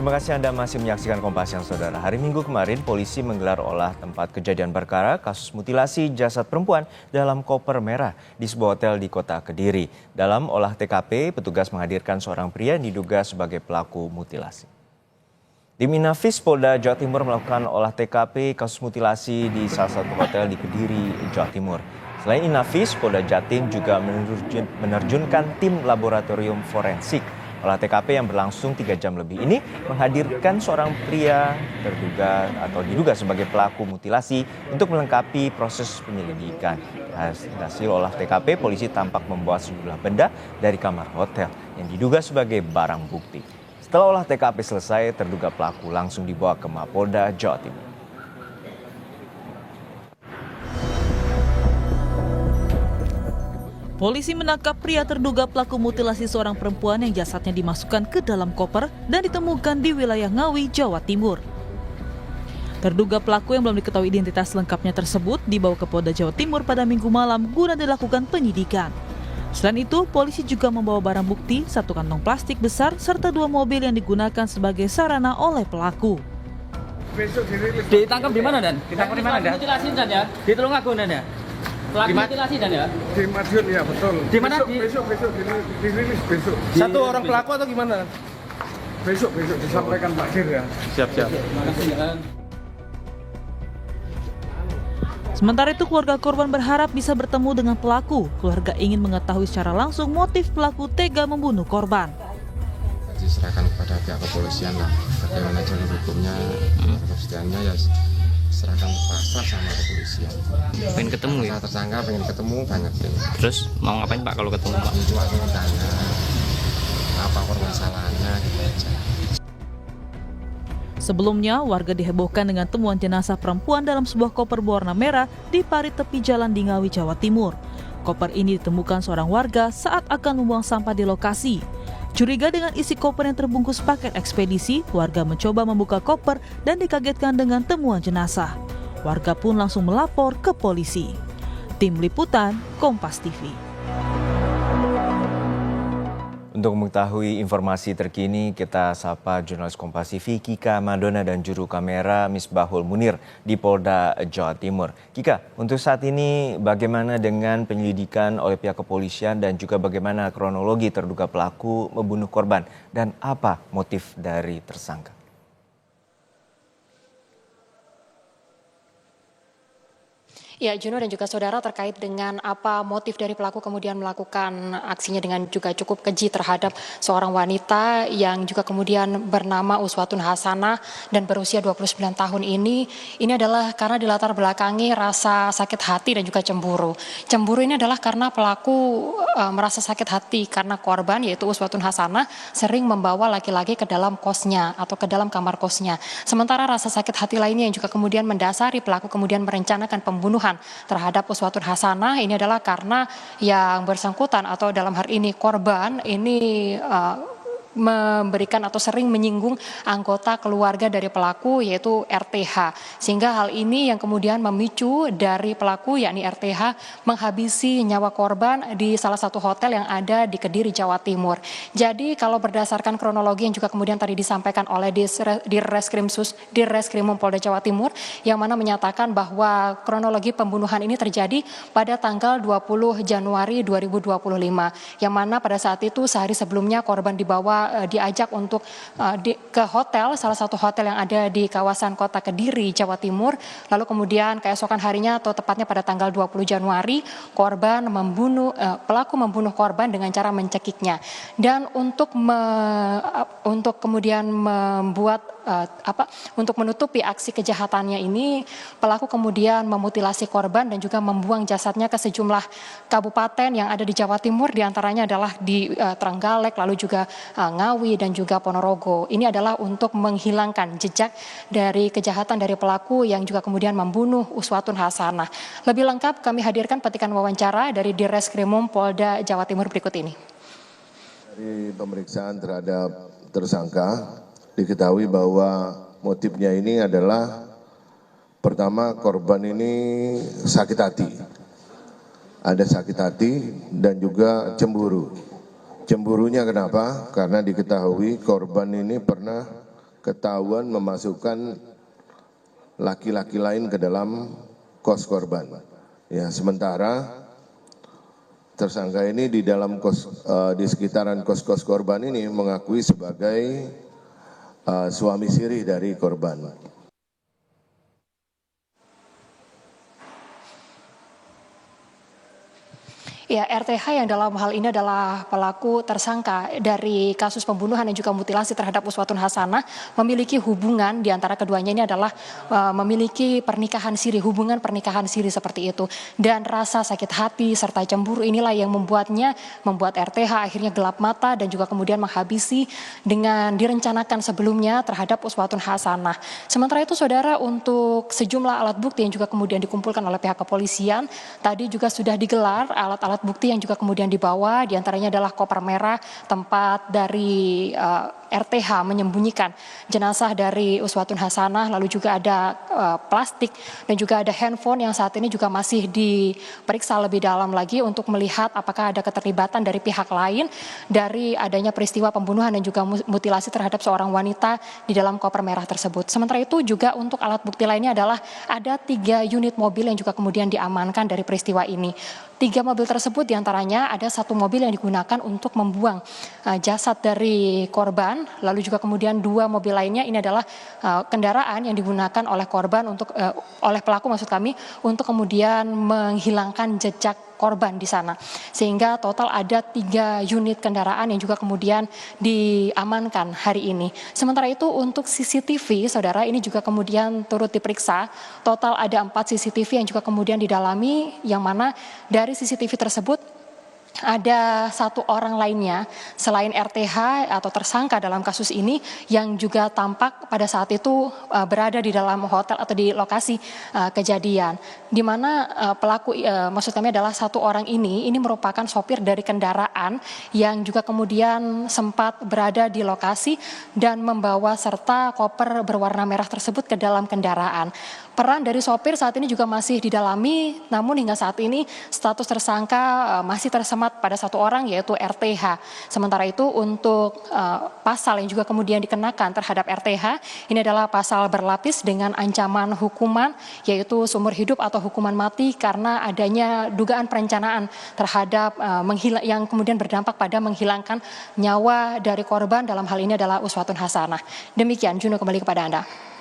Terima kasih Anda masih menyaksikan Kompas Siang, Saudara. Hari Minggu kemarin, polisi menggelar olah tempat kejadian perkara kasus mutilasi jasad perempuan dalam koper merah di sebuah hotel di kota Kediri. Dalam olah TKP, petugas menghadirkan seorang pria yang diduga sebagai pelaku mutilasi. Tim Inafis Polda Jawa Timur melakukan olah TKP kasus mutilasi di salah satu hotel di Kediri, Jawa Timur. Selain Inafis, Polda Jatim juga menerjunkan tim laboratorium forensik. Olah TKP yang berlangsung 3 jam lebih ini menghadirkan seorang pria terduga atau diduga sebagai pelaku mutilasi untuk melengkapi proses penyelidikan. Hasil olah TKP, polisi tampak membawa sejumlah benda dari kamar hotel yang diduga sebagai barang bukti. Setelah olah TKP selesai, terduga pelaku langsung dibawa ke Mapolda Jawa Timur. Polisi menangkap pria terduga pelaku mutilasi seorang perempuan yang jasadnya dimasukkan ke dalam koper dan ditemukan di wilayah Ngawi, Jawa Timur. Terduga pelaku yang belum diketahui identitas lengkapnya tersebut dibawa ke Polda Jawa Timur pada Minggu malam guna dilakukan penyidikan. Selain itu, polisi juga membawa barang bukti, 1 kantong plastik besar, serta 2 mobil yang digunakan sebagai sarana oleh pelaku. Ditangkap di mana, Dan? Ditangkap di mana, Dan? Mutilasi, Dan, ya? Di Tulungagung, Dan, ya? Pelaku mutilasi, Dan, ya? Di Madiun, ya, betul. Di mana? Besok dirilis besok. Satu orang pelaku atau gimana, Dan? Besok disampaikan Pak Dir, ya. Siap. Sementara itu, keluarga korban berharap bisa bertemu dengan pelaku. Keluarga ingin mengetahui secara langsung motif pelaku tega membunuh korban. Diserahkan kepada pihak kepolisian lah, bagaimana jalur hukumnya, kepastiannya ya serahkan pasrah sama kepolisian. Pengen ketemu ya? Tersangka pengen ketemu banget. Terus mau ngapain Pak kalau ketemu Pak? Itu aku tanya apa permasalahannya gitu aja. Sebelumnya, warga dihebohkan dengan temuan jenazah perempuan dalam sebuah koper berwarna merah di parit tepi jalan di Ngawi, Jawa Timur. Koper ini ditemukan seorang warga saat akan membuang sampah di lokasi. Curiga dengan isi koper yang terbungkus paket ekspedisi, warga mencoba membuka koper dan dikagetkan dengan temuan jenazah. Warga pun langsung melapor ke polisi. Tim Liputan, Kompas TV. Untuk mengetahui informasi terkini, kita sapa jurnalis Kompas TV Kika Madona dan juru kamera Misbahul Munir di Polda Jawa Timur. Kika, untuk saat ini bagaimana dengan penyelidikan oleh pihak kepolisian dan juga bagaimana kronologi terduga pelaku membunuh korban dan apa motif dari tersangka? Ya, Juno dan juga saudara, terkait dengan apa motif dari pelaku kemudian melakukan aksinya dengan juga cukup keji terhadap seorang wanita yang juga kemudian bernama Uswatun Hasanah dan berusia 29 tahun ini adalah karena dilatar belakangi rasa sakit hati dan juga cemburu. Cemburu ini adalah karena pelaku merasa sakit hati karena korban yaitu Uswatun Hasanah sering membawa laki-laki ke dalam kosnya atau ke dalam kamar kosnya. Sementara rasa sakit hati lainnya yang juga kemudian mendasari pelaku kemudian merencanakan pembunuhan terhadap Uswatun Hasanah ini adalah karena yang bersangkutan atau dalam hal ini korban ini memberikan atau sering menyinggung anggota keluarga dari pelaku yaitu RTH, sehingga hal ini yang kemudian memicu dari pelaku yakni RTH menghabisi nyawa korban di salah satu hotel yang ada di Kediri, Jawa Timur. Jadi kalau berdasarkan kronologi yang juga kemudian tadi disampaikan oleh Dirreskrimum Polda Jawa Timur yang mana menyatakan bahwa kronologi pembunuhan ini terjadi pada tanggal 20 Januari 2025 yang mana pada saat itu sehari sebelumnya korban diajak untuk ke hotel, salah satu hotel yang ada di kawasan kota Kediri, Jawa Timur. Lalu kemudian keesokan harinya atau tepatnya pada tanggal 20 Januari, pelaku membunuh korban dengan cara mencekiknya. Dan untuk kemudian untuk menutupi aksi kejahatannya ini, pelaku kemudian memutilasi korban dan juga membuang jasadnya ke sejumlah kabupaten yang ada di Jawa Timur, diantaranya adalah di Trenggalek, lalu juga Ngawi dan juga Ponorogo. Ini adalah untuk menghilangkan jejak dari kejahatan dari pelaku yang juga kemudian membunuh Uswatun Hasanah. Lebih lengkap kami hadirkan petikan wawancara dari Dirreskrimum Polda Jawa Timur berikut ini. Dari pemeriksaan terhadap tersangka diketahui bahwa motifnya ini adalah pertama korban ini sakit hati. Ada sakit hati dan juga cemburu. Cemburunya kenapa? Karena diketahui korban ini pernah ketahuan memasukkan laki-laki lain ke dalam kos korban. Ya, sementara tersangka ini di dalam di sekitaran kos-kos korban ini mengakui sebagai suami siri dari korban. Ya, RTH yang dalam hal ini adalah pelaku tersangka dari kasus pembunuhan dan juga mutilasi terhadap Uswatun Hasanah memiliki hubungan di antara keduanya ini adalah memiliki pernikahan siri, hubungan pernikahan siri seperti itu. Dan rasa sakit hati serta cemburu inilah yang membuat RTH akhirnya gelap mata dan juga kemudian menghabisi dengan direncanakan sebelumnya terhadap Uswatun Hasanah. Sementara itu saudara, untuk sejumlah alat bukti yang juga kemudian dikumpulkan oleh pihak kepolisian, tadi juga sudah digelar alat-alat bukti yang juga kemudian dibawa, diantaranya adalah koper merah tempat dari RTH menyembunyikan jenazah dari Uswatun Hasanah, lalu juga ada plastik dan juga ada handphone yang saat ini juga masih diperiksa lebih dalam lagi untuk melihat apakah ada keterlibatan dari pihak lain dari adanya peristiwa pembunuhan dan juga mutilasi terhadap seorang wanita di dalam koper merah tersebut. Sementara itu juga untuk alat bukti lainnya adalah ada 3 unit mobil yang juga kemudian diamankan dari peristiwa ini. 3 mobil tersebut diantaranya ada 1 mobil yang digunakan untuk membuang jasad dari korban, lalu juga kemudian 2 mobil lainnya ini adalah kendaraan yang digunakan oleh korban oleh pelaku untuk kemudian menghilangkan jejak korban di sana. Sehingga total ada 3 unit kendaraan yang juga kemudian diamankan hari ini. Sementara itu untuk CCTV, saudara, ini juga kemudian turut diperiksa. Total ada 4 CCTV yang juga kemudian didalami, yang mana dari CCTV tersebut ada 1 orang lainnya selain RTH atau tersangka dalam kasus ini yang juga tampak pada saat itu berada di dalam hotel atau di lokasi kejadian, di mana pelaku maksud kami adalah 1 orang ini merupakan sopir dari kendaraan yang juga kemudian sempat berada di lokasi dan membawa serta koper berwarna merah tersebut ke dalam kendaraan. Peran dari sopir saat ini juga masih didalami, namun hingga saat ini status tersangka masih tersemat pada 1 orang, yaitu RTH. Sementara itu untuk pasal yang juga kemudian dikenakan terhadap RTH, ini adalah pasal berlapis dengan ancaman hukuman, yaitu seumur hidup atau hukuman mati karena adanya dugaan perencanaan terhadap yang kemudian berdampak pada menghilangkan nyawa dari korban, dalam hal ini adalah Uswatun Hasanah. Demikian, Juno, kembali kepada Anda.